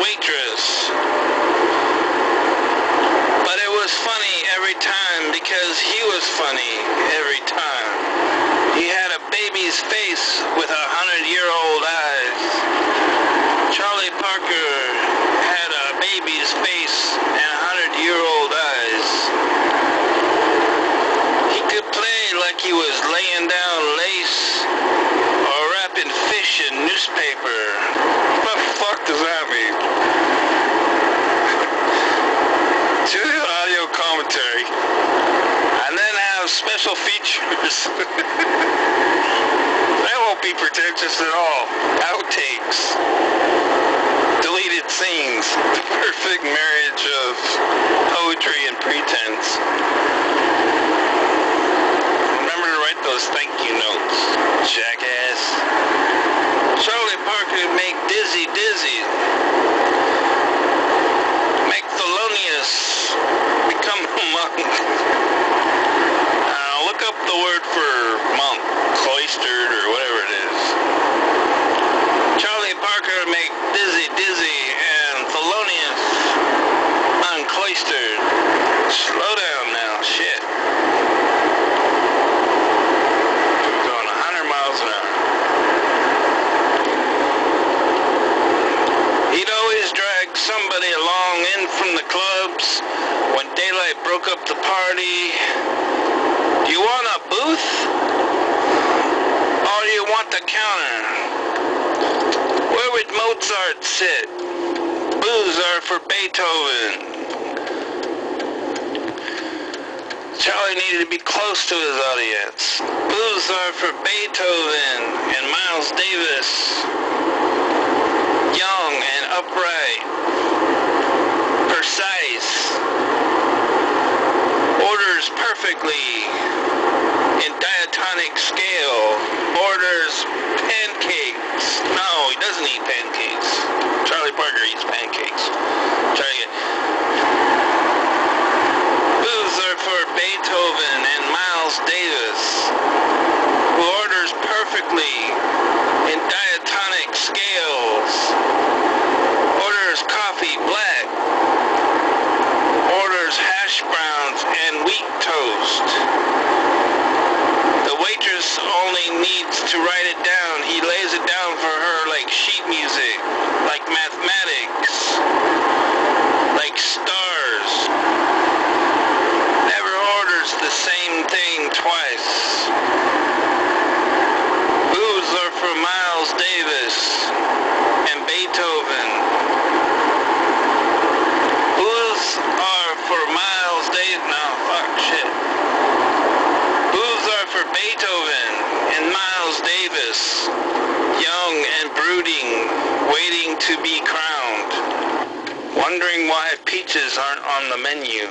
waitress. But it was funny every time because he was funny every time. He had a baby's face with 100-year-old eyes. Charlie Parker had a baby's face and 100-year-old eyes. He could play like he was laying down lace or wrapping fish in newspaper. What the fuck does that mean? Do the audio commentary and then have special features. That won't be pretentious at all. Outtakes. Deleted scenes. The perfect marriage of poetry and pretense. Remember to write those thank you notes, jackass. Charlie Parker make Dizzy dizzy. Make Thelonious become a monk. Look up the word for monk, cloistered or whatever it is. Charlie Parker make Dizzy dizzy and Thelonious uncloistered. Slow down now, shit. We're going 100 miles an hour. He'd always drag somebody along in from the clubs when daylight broke up the party. Do you want a booth? Or do you want the counter? Where would Mozart sit? Booths are for Beethoven. Charlie needed to be close to his audience. Booths are for Beethoven and Miles Davis. Young and upright. Precise. Orders perfectly in diatonic scale. Orders pancakes. No, he doesn't eat pancakes. Charlie Parker eats pancakes. Try again. Booths are for Beethoven and Miles Davis, who orders perfectly in diatonic scales. Orders coffee black. Orders hash browns and wheat toast. The waitress only needs to write it down. He lays it down for her like sheet music, like mathematics, like stars. Never orders the same thing twice. Booths are for Miles Davis and Beethoven. Booths are for Miles Davis. No, fuck, shit. Booths are for Beethoven and Miles Davis, young and brooding, waiting to be crowned, wondering why peaches aren't on the menu.